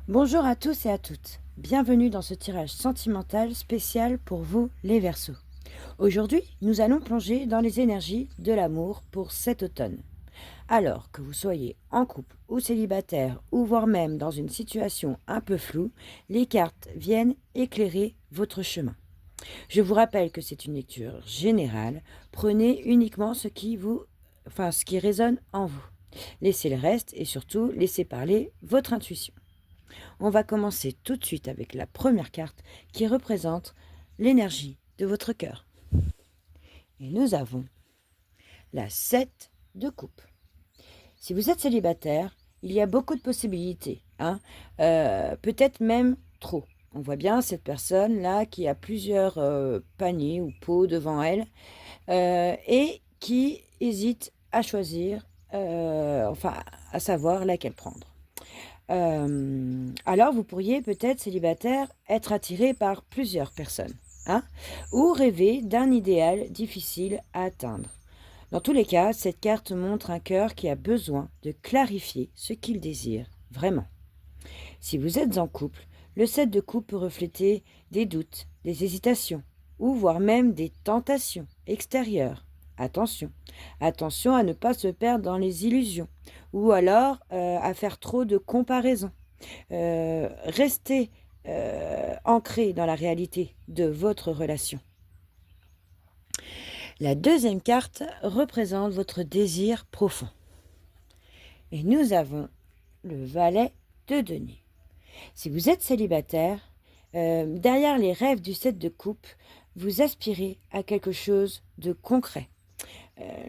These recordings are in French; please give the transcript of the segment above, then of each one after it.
Bonjour à tous et à toutes. Bienvenue dans ce tirage sentimental spécial pour vous, les Verseaux. Aujourd'hui, nous allons plonger dans les énergies de l'amour pour cet automne. Alors que vous soyez en couple ou célibataire, ou voire même dans une situation un peu floue, les cartes viennent éclairer votre chemin. Je vous rappelle que c'est une lecture générale. Prenez uniquement ce qui résonne en vous. Laissez le reste et surtout laissez parler votre intuition. On va commencer tout de suite avec la première carte qui représente l'énergie de votre cœur. Et nous avons la 7 de coupe. Si vous êtes célibataire, il y a beaucoup de possibilités, peut-être même trop. On voit bien cette personne-là qui a plusieurs paniers ou pots devant elle et qui hésite à choisir, à savoir laquelle prendre. Alors, vous pourriez peut-être, célibataire, être attiré par plusieurs personnes, hein, ou rêver d'un idéal difficile à atteindre. Dans tous les cas, cette carte montre un cœur qui a besoin de clarifier ce qu'il désire vraiment. Si vous êtes en couple, le 7 de coupe peut refléter des doutes, des hésitations, ou voire même des tentations extérieures. Attention, attention à ne pas se perdre dans les illusions, ou alors à faire trop de comparaisons. Restez ancré dans la réalité de votre relation. La deuxième carte représente votre désir profond. Et nous avons le valet de denier. Si vous êtes célibataire, derrière les rêves du 7 de coupe, vous aspirez à quelque chose de concret.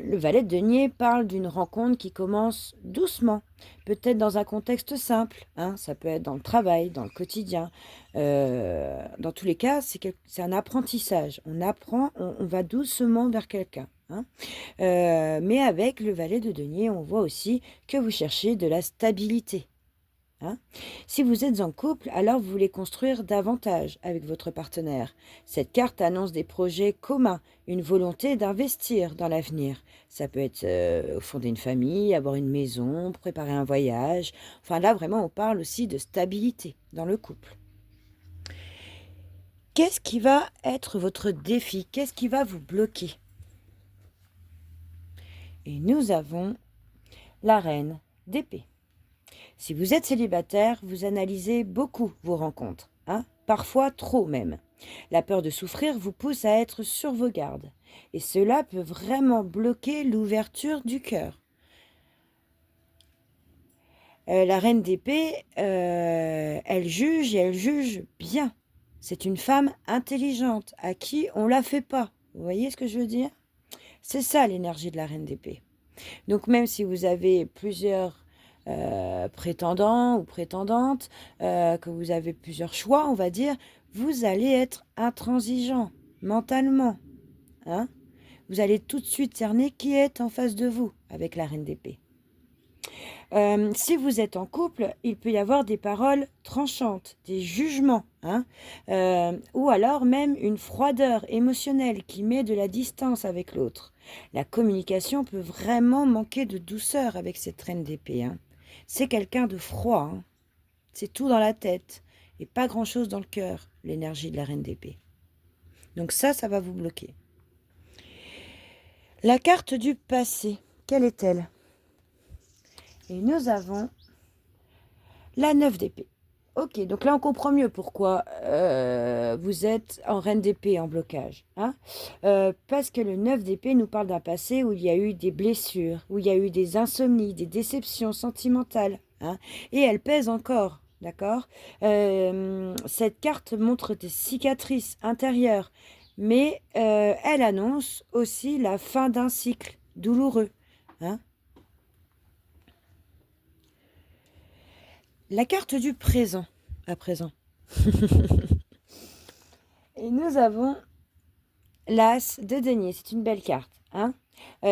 Le valet de denier parle d'une rencontre qui commence doucement, peut-être dans un contexte simple, ça peut être dans le travail, dans le quotidien. Dans tous les cas, c'est un apprentissage. On apprend, on va doucement vers quelqu'un. Mais avec le valet de denier, on voit aussi que vous cherchez de la stabilité. Si vous êtes en couple, alors vous voulez construire davantage avec votre partenaire. Cette carte annonce des projets communs, une volonté d'investir dans l'avenir. Ça peut être fonder une famille, avoir une maison, préparer un voyage. Enfin là, vraiment, on parle aussi de stabilité dans le couple. Qu'est-ce qui va être votre défi? Qu'est-ce qui va vous bloquer? Et nous avons la reine d'épée. Si vous êtes célibataire, vous analysez beaucoup vos rencontres, parfois trop même. La peur de souffrir vous pousse à être sur vos gardes, et cela peut vraiment bloquer l'ouverture du cœur. La reine d'épée, elle juge et elle juge bien. C'est une femme intelligente à qui on la fait pas. Vous voyez ce que je veux dire? C'est ça l'énergie de la reine d'épée. Donc même si vous avez plusieurs prétendants ou prétendantes, que vous avez plusieurs choix, on va dire, vous allez être intransigeant mentalement. Vous allez tout de suite cerner qui est en face de vous avec la reine d'épée. Si vous êtes en couple, il peut y avoir des paroles tranchantes, des jugements, ou alors même une froideur émotionnelle qui met de la distance avec l'autre. La communication peut vraiment manquer de douceur avec cette reine d'épée. C'est quelqu'un de froid, c'est tout dans la tête et pas grand-chose dans le cœur, l'énergie de la reine d'épée. Donc ça va vous bloquer. La carte du passé, quelle est-elle? Et nous avons la 9 d'épée. Ok, donc là on comprend mieux pourquoi vous êtes en reine d'épée en blocage. Parce que le 9 d'épée nous parle d'un passé où il y a eu des blessures, où il y a eu des insomnies, des déceptions sentimentales. Et elle pèse encore, d'accord? Cette carte montre des cicatrices intérieures, mais elle annonce aussi la fin d'un cycle douloureux. La carte du présent, à présent. Et nous avons l'As de denier. C'est une belle carte.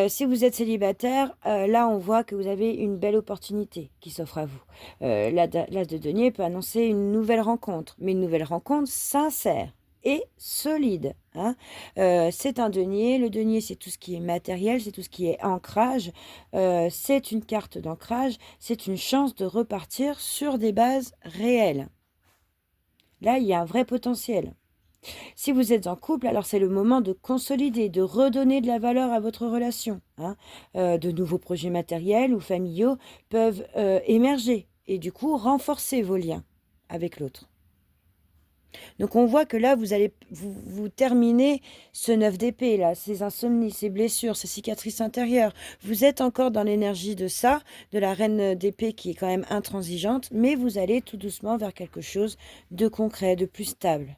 Si vous êtes célibataire, là on voit que vous avez une belle opportunité qui s'offre à vous. L'As de denier peut annoncer une nouvelle rencontre, mais une nouvelle rencontre sincère. et solide. Hein. C'est un denier. Le denier, c'est tout ce qui est matériel, c'est tout ce qui est ancrage. C'est une carte d'ancrage. C'est une chance de repartir sur des bases réelles. Là, il y a un vrai potentiel. Si vous êtes en couple, alors c'est le moment de consolider, de redonner de la valeur à votre relation. Hein. De nouveaux projets matériels ou familiaux peuvent émerger et du coup renforcer vos liens avec l'autre. Donc on voit que là, vous terminez ce 9 d'épée, là, ces insomnies, ces blessures, ces cicatrices intérieures. Vous êtes encore dans l'énergie de ça, de la reine d'épée qui est quand même intransigeante, mais vous allez tout doucement vers quelque chose de concret, de plus stable.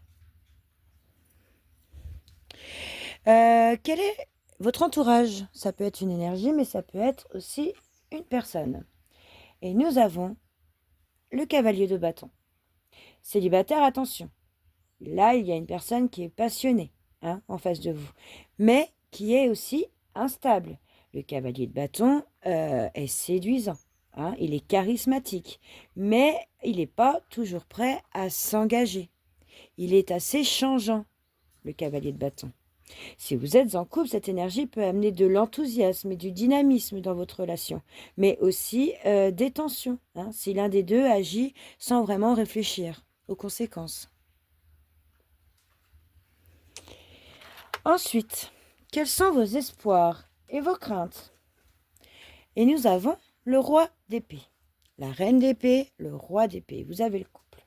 Quel est votre entourage? Ça peut être une énergie, mais ça peut être aussi une personne. Et nous avons le cavalier de bâton. Célibataire, attention. Là, il y a une personne qui est passionnée en face de vous, mais qui est aussi instable. Le cavalier de bâton est séduisant, il est charismatique, mais il n'est pas toujours prêt à s'engager. Il est assez changeant, le cavalier de bâton. Si vous êtes en couple, cette énergie peut amener de l'enthousiasme et du dynamisme dans votre relation, mais aussi des tensions, si l'un des deux agit sans vraiment réfléchir aux conséquences. Ensuite, quels sont vos espoirs et vos craintes? Et nous avons le roi d'épée, la reine d'épée, le roi d'épée. Vous avez le couple.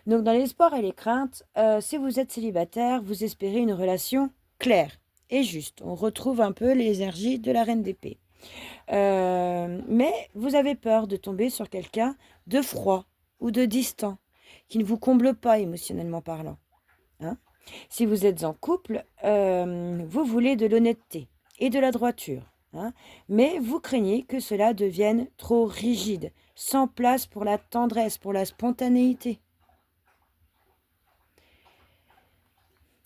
Donc dans l'espoir et les craintes, si vous êtes célibataire, vous espérez une relation claire et juste. On retrouve un peu les énergies de la reine d'épée. Mais vous avez peur de tomber sur quelqu'un de froid ou de distant, qui ne vous comble pas émotionnellement parlant. Si vous êtes en couple, vous voulez de l'honnêteté et de la droiture, mais vous craignez que cela devienne trop rigide, sans place pour la tendresse, pour la spontanéité.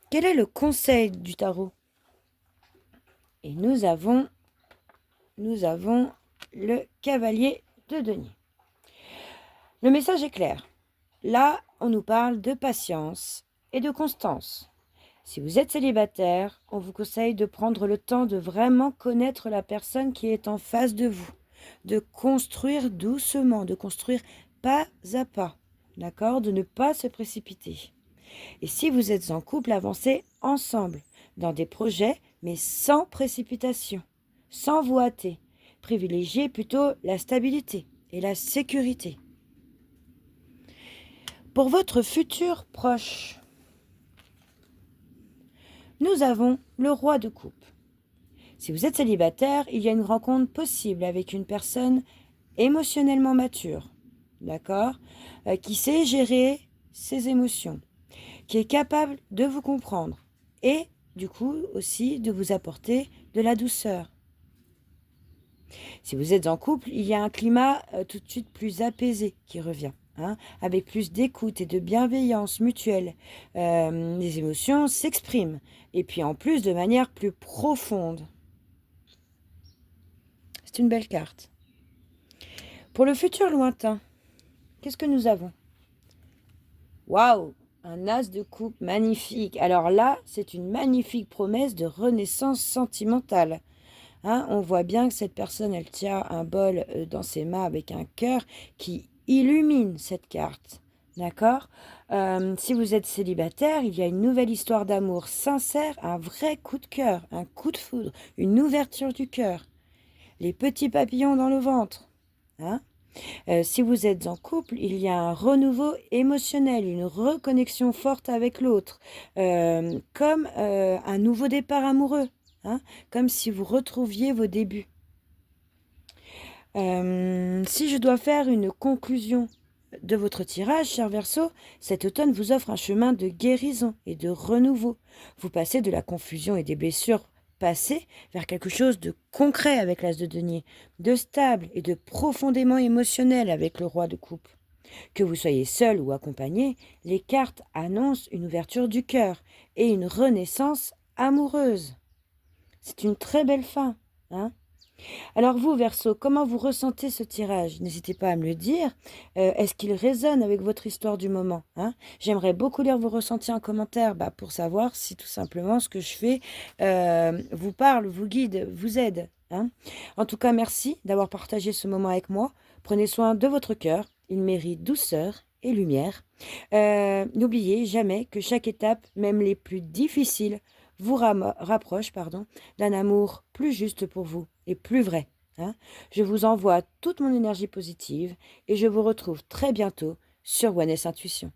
Quel est le conseil du tarot? Et nous avons le cavalier de denier. Le message est clair. Là, on nous parle de patience et de constance. Si vous êtes célibataire, on vous conseille de prendre le temps de vraiment connaître la personne qui est en face de vous, de construire doucement, de construire pas à pas, d'accord, de ne pas se précipiter. Et si vous êtes en couple, avancez ensemble dans des projets, mais sans précipitation, sans vous hâter. Privilégiez plutôt la stabilité et la sécurité. Pour votre futur proche, nous avons le roi de coupe. Si vous êtes célibataire, il y a une rencontre possible avec une personne émotionnellement mature, d'accord, qui sait gérer ses émotions, qui est capable de vous comprendre et du coup aussi de vous apporter de la douceur. Si vous êtes en couple, il y a un climat tout de suite plus apaisé qui revient. Avec plus d'écoute et de bienveillance mutuelle. Les émotions s'expriment, et puis en plus de manière plus profonde. C'est une belle carte. Pour le futur lointain, qu'est-ce que nous avons? Waouh! Un as de coupe magnifique. Alors là, c'est une magnifique promesse de renaissance sentimentale. On voit bien que cette personne, elle tient un bol dans ses mains avec un cœur qui illumine cette carte, d'accord? Si vous êtes célibataire, il y a une nouvelle histoire d'amour sincère, un vrai coup de cœur, un coup de foudre, une ouverture du cœur, les petits papillons dans le ventre. Si vous êtes en couple, il y a un renouveau émotionnel, une reconnexion forte avec l'autre, comme un nouveau départ amoureux, comme si vous retrouviez vos débuts. Si je dois faire une conclusion de votre tirage, cher Verseau, cet automne vous offre un chemin de guérison et de renouveau. Vous passez de la confusion et des blessures passées vers quelque chose de concret avec l'as de denier, de stable et de profondément émotionnel avec le roi de coupe. Que vous soyez seul ou accompagné, les cartes annoncent une ouverture du cœur et une renaissance amoureuse. C'est une très belle fin, Alors vous, Verseau, comment vous ressentez ce tirage? N'hésitez pas à me le dire. Est-ce qu'il résonne avec votre histoire du moment, hein? J'aimerais beaucoup lire vos ressentis en commentaire, pour savoir si tout simplement ce que je fais, vous parle, vous guide, vous aide, hein? En tout cas, merci d'avoir partagé ce moment avec moi. Prenez soin de votre cœur, il mérite douceur et lumière. N'oubliez jamais que chaque étape, même les plus difficiles, vous rapproche, d'un amour plus juste pour vous et plus vrai, hein. Je vous envoie toute mon énergie positive et je vous retrouve très bientôt sur Wellness Intuition.